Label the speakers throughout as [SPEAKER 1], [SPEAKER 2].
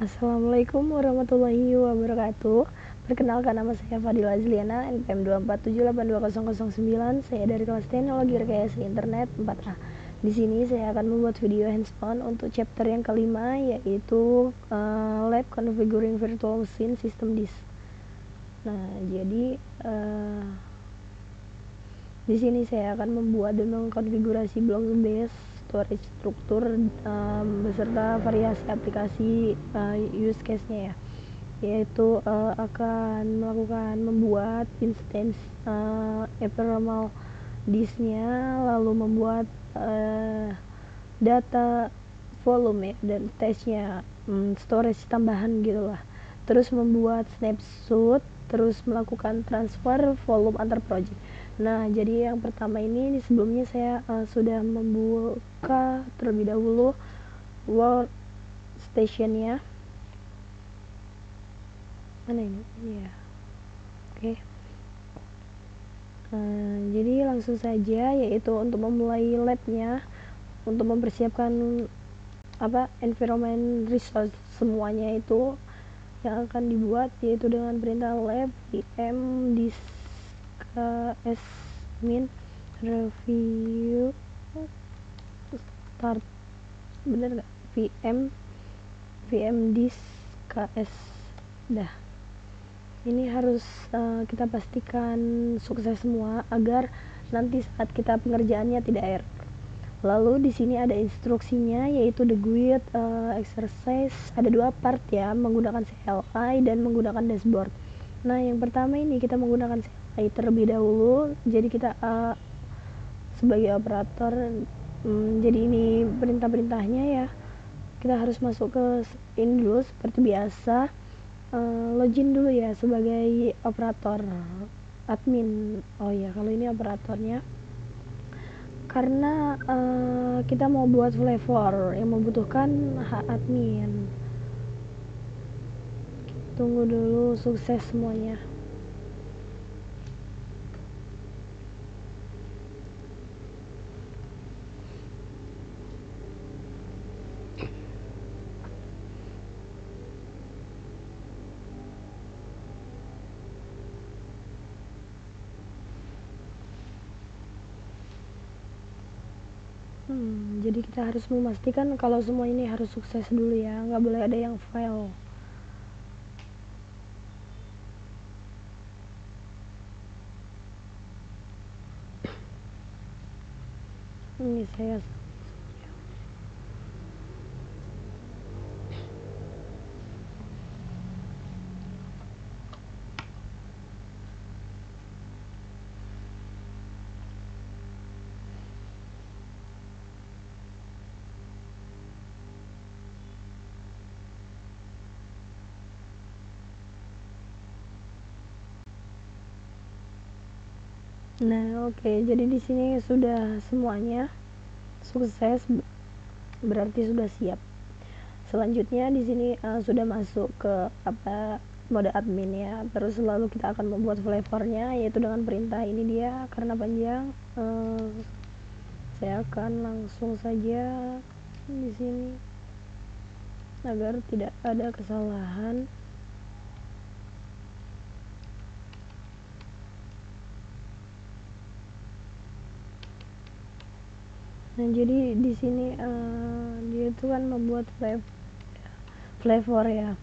[SPEAKER 1] Assalamualaikum warahmatullahi wabarakatuh. Perkenalkan, nama saya Fadila Azliana, NPM 247822009. Saya dari kelas Teknologi Rekayasa Internet 4A. Di sini saya akan membuat video hands-on untuk chapter yang kelima, yaitu Lab Configuring Virtual Machine System Disk. Nah, jadi di sini saya akan membuat dan mengkonfigurasi block base storage struktur beserta variasi aplikasi use case-nya ya, yaitu akan membuat instance ephemeral disk-nya, lalu membuat data volume ya, dan test-nya storage tambahan gitulah, terus membuat snapshot, terus melakukan transfer volume antar project. Nah, jadi yang pertama ini sebelumnya saya sudah membuka terlebih dahulu workstation-nya. Mana ini? Ya. Oke. Jadi langsung saja, yaitu untuk memulai lab-nya, untuk mempersiapkan environment resource semuanya itu yang akan dibuat, yaitu dengan perintah lab vm disk min review start, bener nggak? vm disk ks. Dah, ini harus kita pastikan sukses semua agar nanti saat kita pengerjaannya tidak error. Lalu di sini ada instruksinya, yaitu the guide exercise. Ada dua part ya, menggunakan CLI dan menggunakan dashboard. Nah, yang pertama ini kita menggunakan CLI terlebih dahulu. Jadi kita sebagai operator, jadi ini perintah-perintahnya ya. Kita harus masuk ke ini dulu seperti biasa. Login dulu ya sebagai operator admin. Oh ya, kalau ini operatornya, karena kita mau buat flavor yang membutuhkan hak admin. Tunggu dulu, sukses semuanya. Jadi kita harus memastikan kalau semua ini harus sukses dulu ya, nggak boleh ada yang fail. Ini saya Nah, oke. Jadi di sini sudah semuanya sukses, berarti sudah siap. Selanjutnya di sini sudah masuk ke mode admin ya. Terus lalu kita akan membuat flavornya, yaitu dengan perintah ini dia. Karena panjang, saya akan langsung saja di sini agar tidak ada kesalahan. Nah, jadi di sini dia itu kan membuat flavor ya,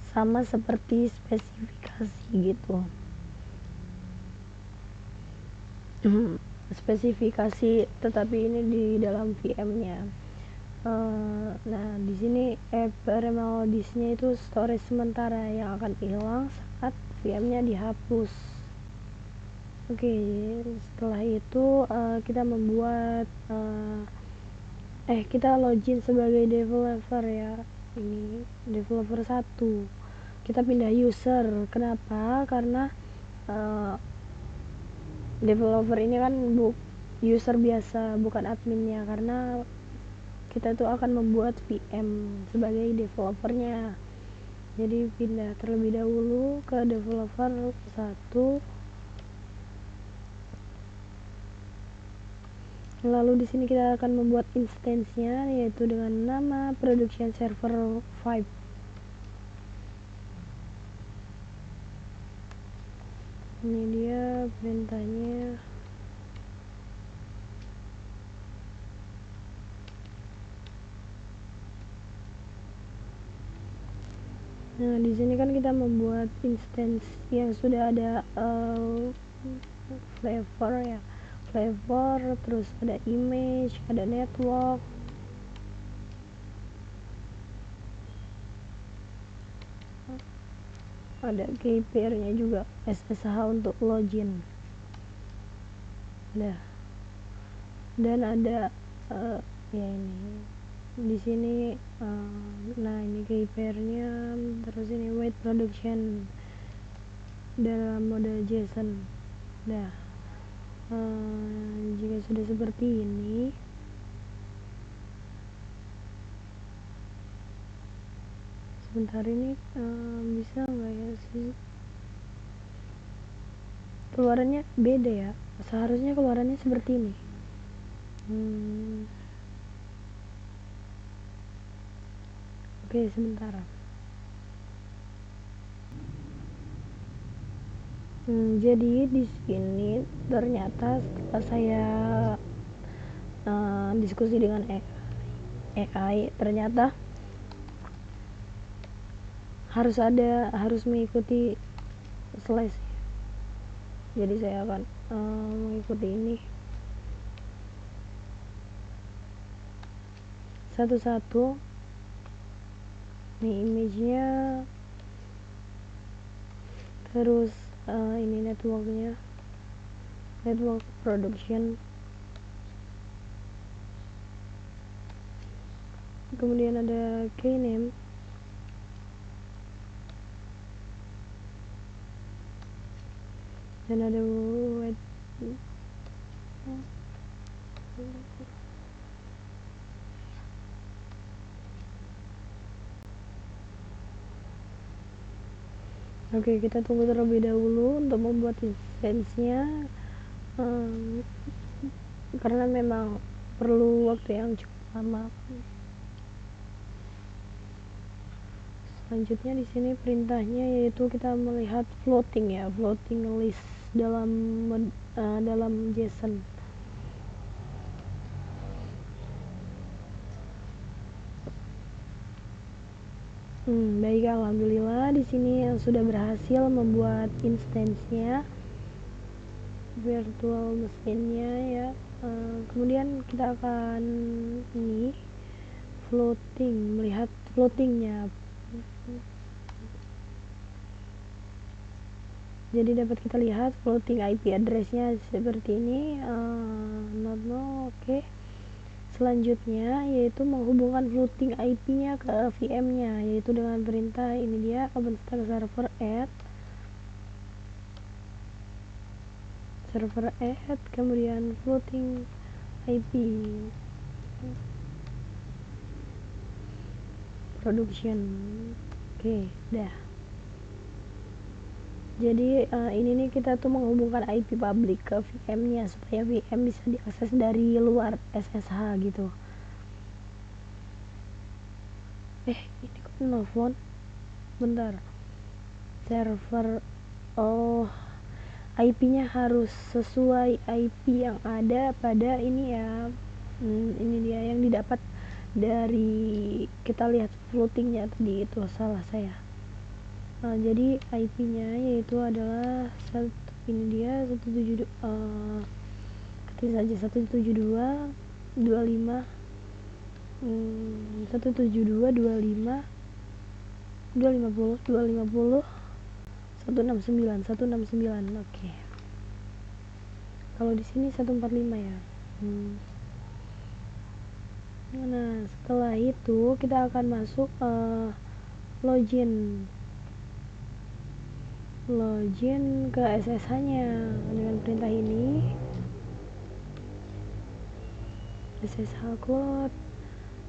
[SPEAKER 1] sama seperti spesifikasi gitu. Spesifikasi, tetapi ini di dalam VM-nya. Nah, di sini ephemeral disk-nya itu storage sementara yang akan hilang saat VM-nya dihapus. Oke, setelah itu kita membuat kita login sebagai developer ya. Ini developer 1. Kita pindah user. Kenapa? Karena developer ini kan user biasa, bukan adminnya, karena kita tuh akan membuat VM sebagai developernya. Jadi pindah terlebih dahulu ke developer 1. Lalu di sini kita akan membuat instance-nya, yaitu dengan nama production server 5. Ini dia perintahnya. Nah, di sini kan kita membuat instance yang sudah ada flavor ya, flavor, terus ada image, ada network. Ada key pair-nya juga, SSH untuk login. Nah, dan ada ya ini di sini nah ini key pair-nya, terus ini wait production dalam mode JSON. Nah, jika sudah seperti ini, sebentar ini bisa nggak ya sih, keluarannya beda ya, seharusnya keluarannya seperti ini. Oke, sebentar. Jadi di sini ternyata setelah saya diskusi dengan AI, ternyata harus mengikuti slash. Jadi saya akan mengikuti ini satu-satu. Ini image-nya, terus ini network-nya, network production, kemudian ada keyname, dan ada wait. Oke, kita tunggu terlebih dahulu untuk membuat instance-nya, karena memang perlu waktu yang cukup lama. Selanjutnya di sini perintahnya yaitu kita melihat floating ya, floating list dalam JSON. Baik, alhamdulillah di sini sudah berhasil membuat instance-nya, virtual mesinnya ya. Kemudian kita akan ini floating, melihat floatingnya. Jadi dapat kita lihat floating IP address-nya seperti ini. Oke. Selanjutnya yaitu menghubungkan floating IP-nya ke VM-nya, yaitu dengan perintah ini dia OpenStack server add kemudian floating IP production. Oke, dah. Jadi ini nih kita tuh menghubungkan IP public ke VM-nya supaya VM bisa diakses dari luar SSH gitu. Ini kok nelfon? Bentar. Server, IP-nya harus sesuai IP yang ada pada ini ya. Ini dia yang didapat dari kita lihat floatingnya tadi, itu salah saya. Jadi IP-nya yaitu adalah ini dia 172 ketik saja 172.25 172.25 250 169. Oke. Kalau di sini 145 ya. Nah, setelah itu kita akan masuk login ke SSH-nya dengan perintah ini, SSH cloud.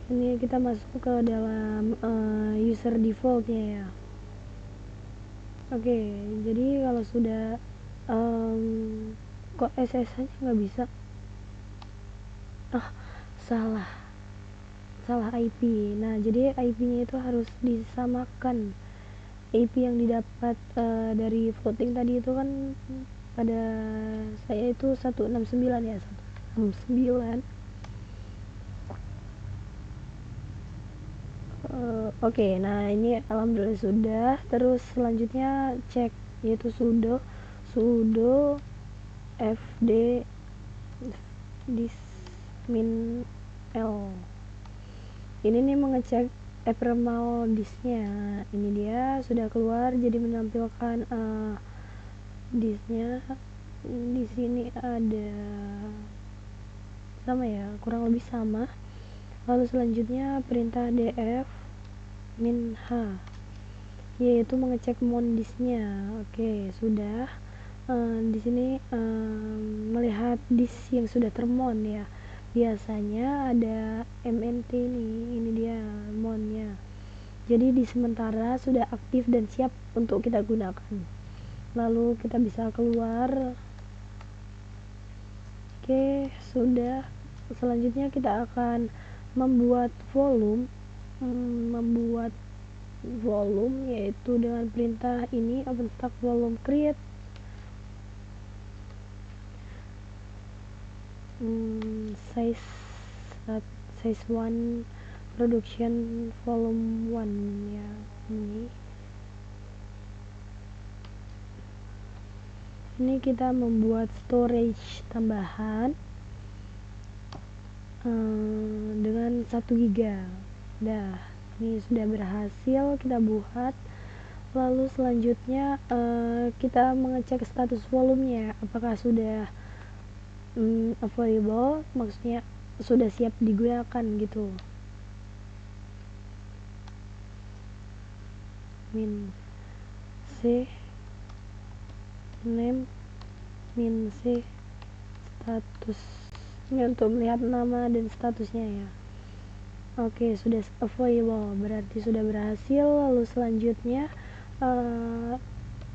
[SPEAKER 1] Ini kita masuk ke dalam user default-nya ya. Oke, jadi kalau sudah kok SSH-nya nggak bisa. oh salah IP. Nah, jadi IP-nya itu harus disamakan. IP yang didapat dari voting tadi itu kan pada saya itu 169 ya, 169. Oke, nah ini alhamdulillah sudah. Terus selanjutnya cek yaitu sudo fd dismin l. Ini nih mengecek ephemeral disknya. Ini dia sudah keluar, jadi menampilkan disknya. Di sini ada sama ya, kurang lebih sama. Lalu selanjutnya perintah df min h yaitu mengecek mondisknya. Oke, sudah. Di sini melihat disk yang sudah termon ya, biasanya ada mnt ini dia monnya, jadi di sementara sudah aktif dan siap untuk kita gunakan. Lalu kita bisa keluar. Oke, sudah. Selanjutnya kita akan membuat volume yaitu dengan perintah ini OpenStack volume create size 1 production volume 1 ya. Ini kita membuat storage tambahan dengan 1 giga. Dah, ini sudah berhasil kita buat. Lalu selanjutnya kita mengecek status volumenya, apakah sudah available, maksudnya sudah siap digunakan gitu. Min c name min c status, ini untuk melihat nama dan statusnya ya. Oke, sudah available, berarti sudah berhasil. Lalu selanjutnya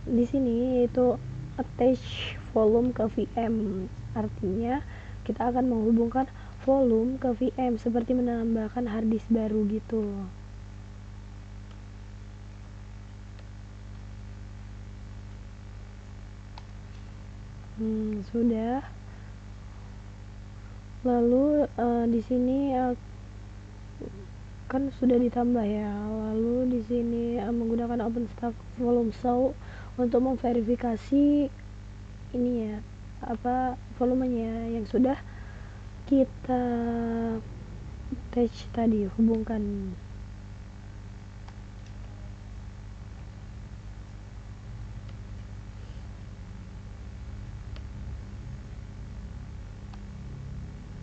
[SPEAKER 1] di sini yaitu attach volume ke VM, artinya kita akan menghubungkan volume ke VM seperti menambahkan harddisk baru gitu. Sudah. Lalu di sini kan sudah ditambah ya. Lalu di sini menggunakan OpenStack volume show untuk memverifikasi ini ya, apa volumenya yang sudah kita attach tadi, hubungkan.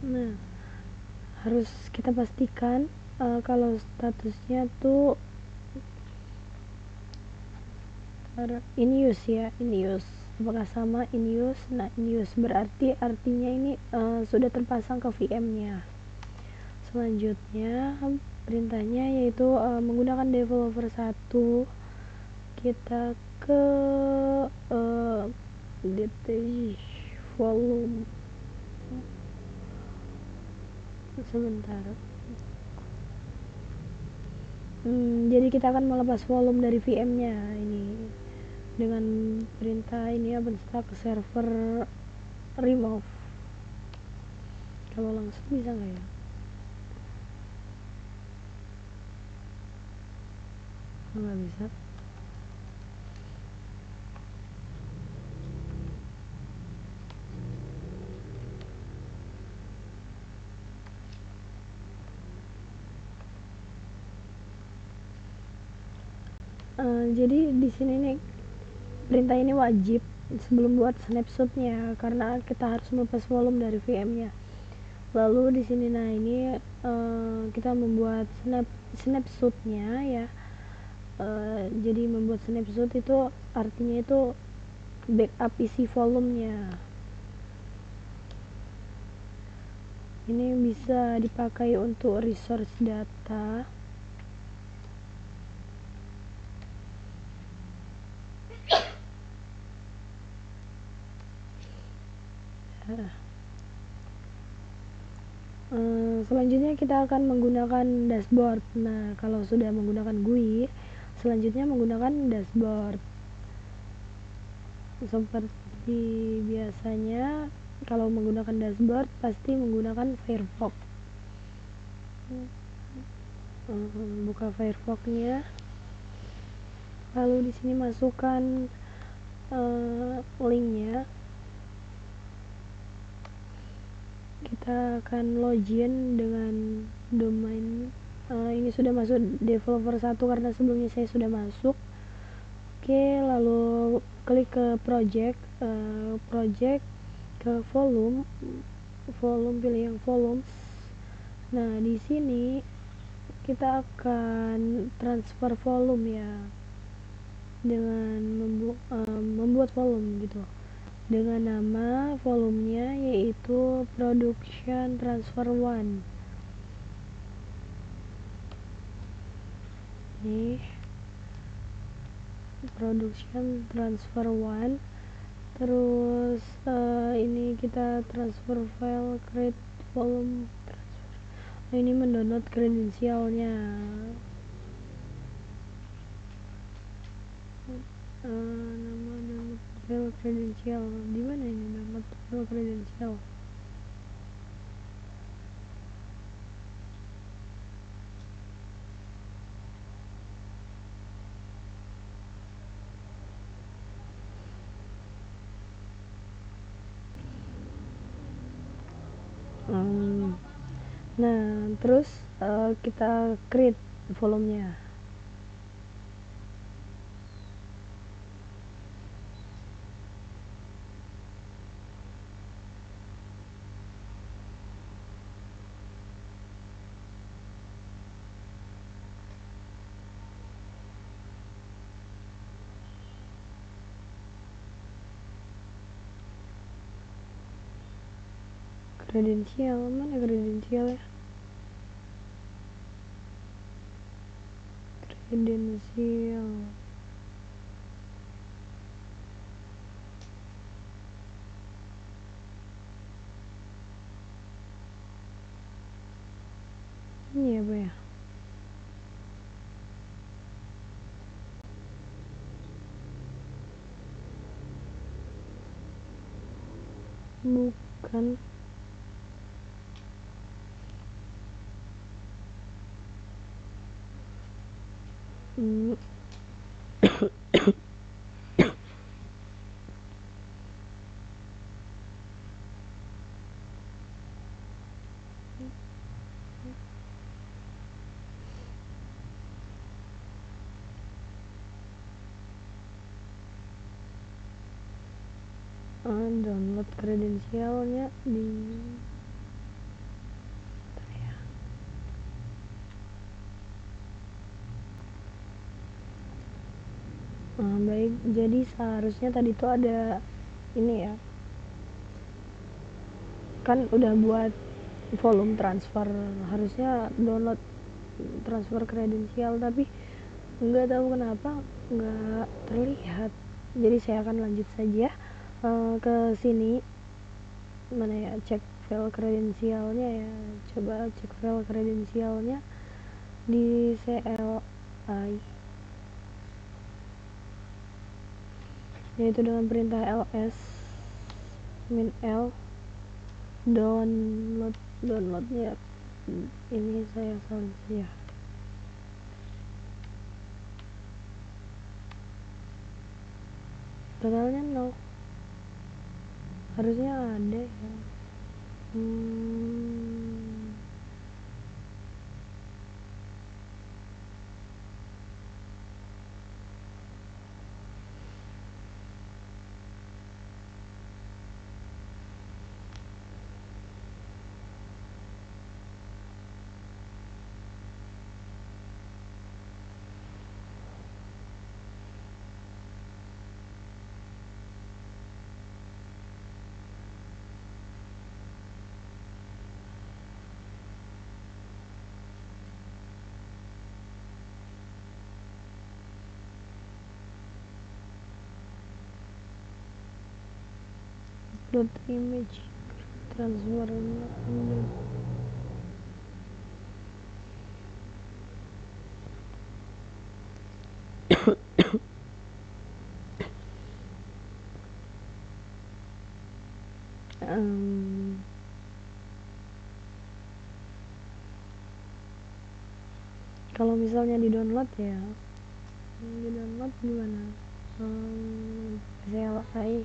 [SPEAKER 1] Nah, harus kita pastikan kalau statusnya tuh in use ya, in use. Apakah sama in use? Nah, in use berarti artinya ini sudah terpasang ke VM-nya. Selanjutnya perintahnya yaitu menggunakan developer 1, kita ke detach volume. Sebentar. Jadi kita akan melepas volume dari VM-nya ini dengan perintah ini OpenStack server remove. Kalau langsung bisa nggak ya? Nggak bisa. Jadi di sini nih perintah ini wajib sebelum buat snapshotnya, karena kita harus melepas volume dari VM-nya. Lalu di sini nah ini kita membuat snapshotnya ya. Jadi membuat snapshot itu artinya itu backup isi volumenya. Ini bisa dipakai untuk resource data. Selanjutnya kita akan menggunakan dashboard. Nah, kalau sudah menggunakan GUI, selanjutnya menggunakan dashboard. Seperti biasanya, kalau menggunakan dashboard pasti menggunakan Firefox. Buka Firefox-nya. Lalu di sini masukkan linknya. Kita akan login dengan domain. Ini sudah masuk developer 1 karena sebelumnya saya sudah masuk. Oke, lalu klik ke project, ke volume, pilih yang volumes. Nah, di sini kita akan transfer volume ya, dengan membuat volume gitu, dengan nama volumenya yaitu production transfer 1. Ini production transfer 1. Terus ini kita transfer file create volume transfer. Nah, ini mendownload kredensialnya. Nama download file kredensial di mana ini? Download file kredensial. Nah, terus kita create volumenya. Kredensial, mana kredensial ya? Kredensial. Ini apa ya? Bukan. Download kredensialnya di baik, jadi seharusnya tadi tuh ada ini ya, kan udah buat volume transfer, harusnya download transfer kredensial, tapi nggak tahu kenapa nggak terlihat. Jadi saya akan lanjut saja ke sini, mana ya, cek file kredensialnya ya, coba cek file kredensialnya di CLI, yaitu dengan perintah ls -l downloadnya ini saya salah ya, totalnya 0, harusnya ada ya. Upload image transfernya. um, kalau misalnya di download ya, di download gimana, CLI.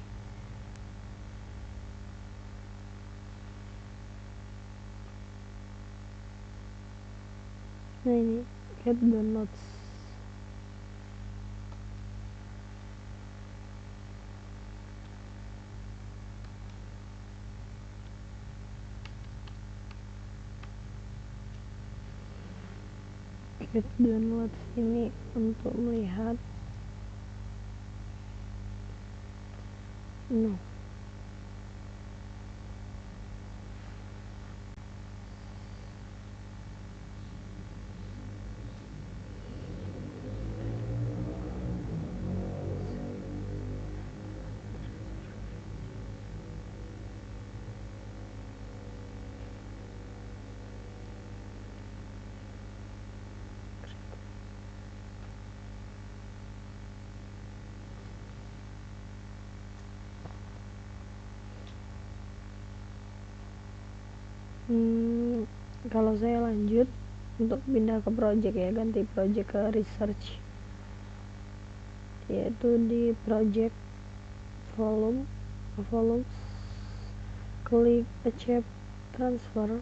[SPEAKER 1] Nah ini get downloads. Get downloads ini untuk melihat no kalau saya lanjut untuk pindah ke project ya, ganti project ke research, yaitu di project volumes, klik accept transfer.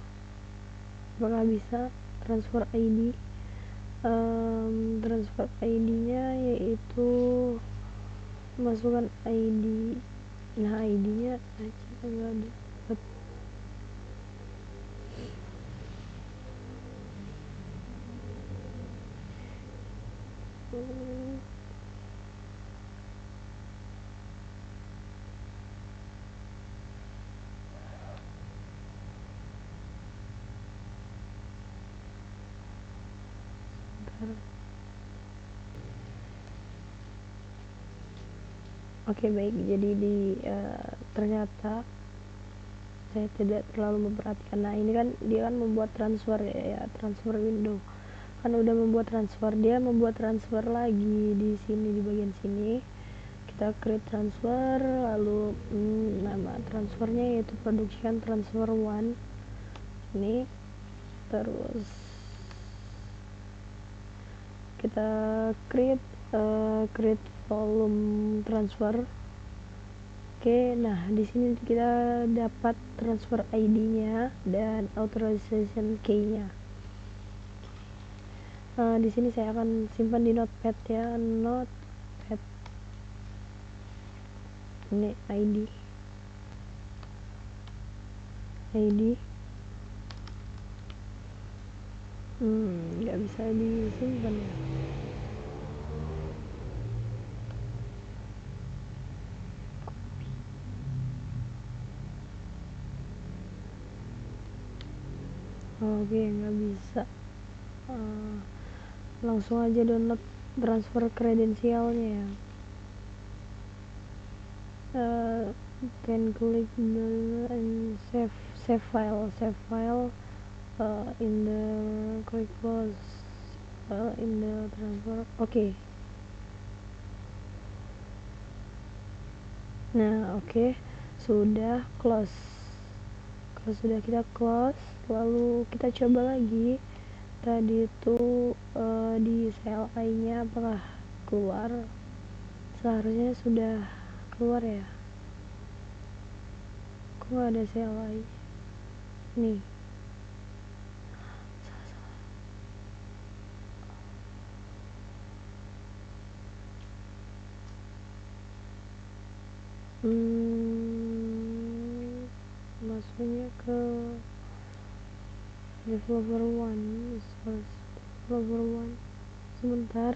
[SPEAKER 1] Apakah bisa transfer ID? Transfer ID nya yaitu masukkan ID. Nah ID nya aja enggak dapat. Oke, baik, jadi ternyata saya tidak terlalu memperhatikan. Nah ini kan dia kan membuat transfer ya, transfer window kan udah membuat transfer, dia membuat transfer lagi di sini, di bagian sini kita create transfer, lalu nama transfernya yaitu production transfer one ini, terus kita create volume transfer. Oke, nah di sini kita dapat transfer ID-nya dan authorization key-nya. Di sini saya akan simpan di notepad ya, notepad. Ini ID, nggak bisa disimpan ya. Oke, nggak bisa. Langsung aja download transfer kredensialnya ya. Then click and save file in the click close in the transfer. Oke. Nah oke, sudah close. Kalau sudah kita close, lalu kita coba lagi tadi itu di CLI nya apakah keluar. Seharusnya sudah keluar ya, kok nggak ada CLI nih. Masuknya ke developer one, source developer one, sebentar.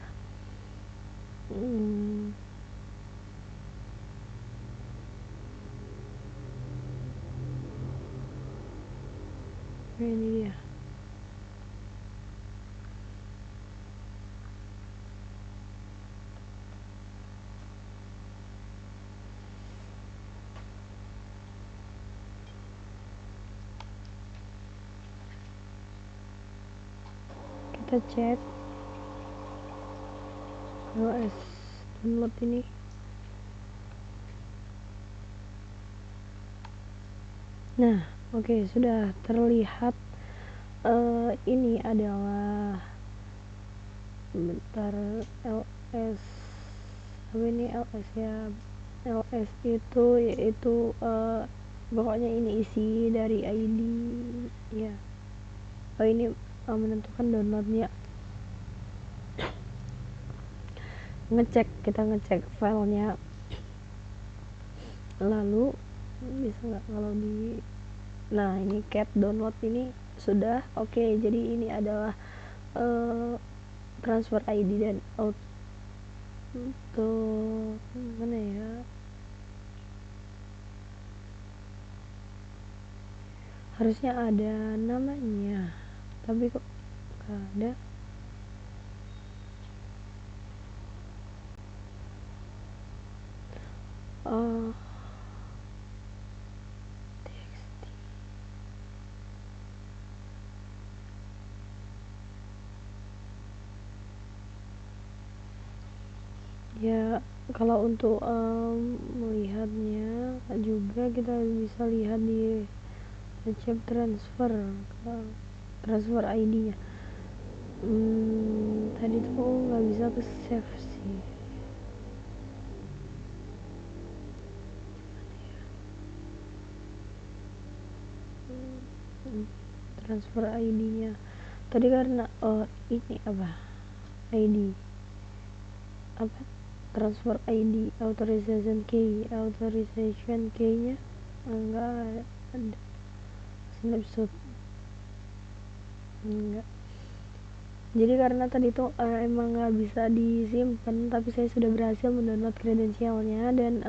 [SPEAKER 1] Nah, ini dia. Kita cek LS download ini. Nah, oke, sudah terlihat. Ini adalah bentar, LS apa ini LS ya. LS itu yaitu pokoknya ini isi dari ID ya. Ini menentukan downloadnya. Kita ngecek filenya, lalu bisa nggak kalau di, nah ini cat download ini sudah oke. Jadi ini adalah transfer ID dan auto mana ya, harusnya ada namanya tapi kok nggak ada. TXT ya. Kalau untuk melihatnya juga kita bisa lihat di receipt transfer ID nya. Tadi tuh nggak bisa ke save sih. Transfer ID nya tadi karena ini apa, ID apa, transfer ID authorization key nya enggak ada. Snapshot enggak. Jadi karena tadi tuh emang nggak bisa disimpan, tapi saya sudah berhasil mendownload kredensialnya dan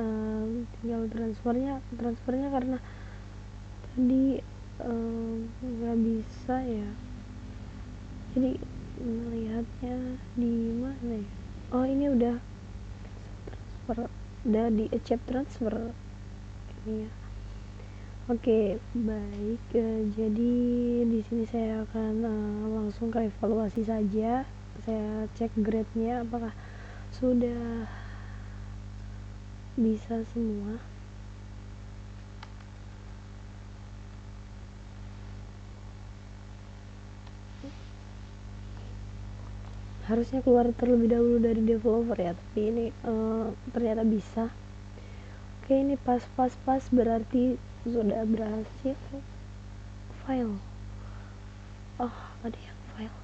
[SPEAKER 1] tinggal transfernya karena tadi nggak bisa ya. Jadi melihatnya di mana ya? Oh, ini udah transfer, udah di accept transfer ini ya. Oke, baik. Jadi di sini saya akan langsung ke evaluasi saja. Saya cek grade-nya apakah sudah bisa semua. Harusnya keluar terlebih dahulu dari developer ya, tapi ini ternyata bisa. Oke, ini pas berarti sudah berhasil. File, oh ada yang file.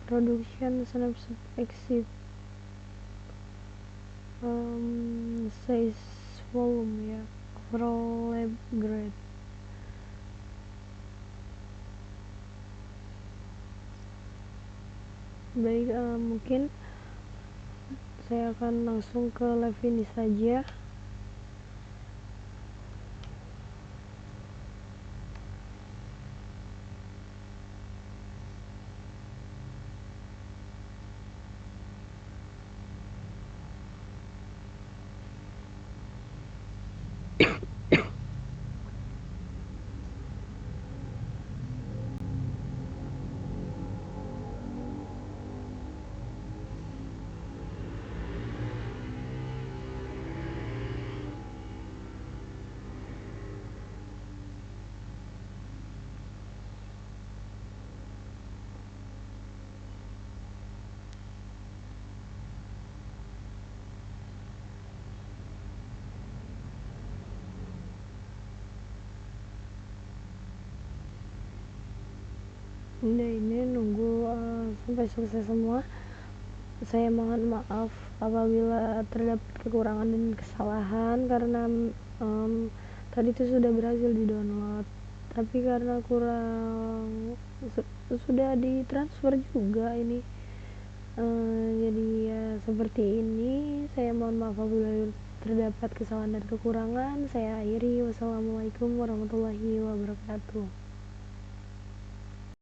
[SPEAKER 1] Production snapshot exit size volume ya, overall lab grade. Baik, mungkin saya akan langsung ke lab ini saja. Ini nunggu sampai selesai semua. Saya mohon maaf apabila terdapat kekurangan dan kesalahan karena tadi itu sudah berhasil di download, tapi karena kurang sudah ditransfer juga ini. Jadi ya seperti ini. Saya mohon maaf apabila terdapat kesalahan dan kekurangan. Saya akhiri. Wassalamualaikum warahmatullahi wabarakatuh.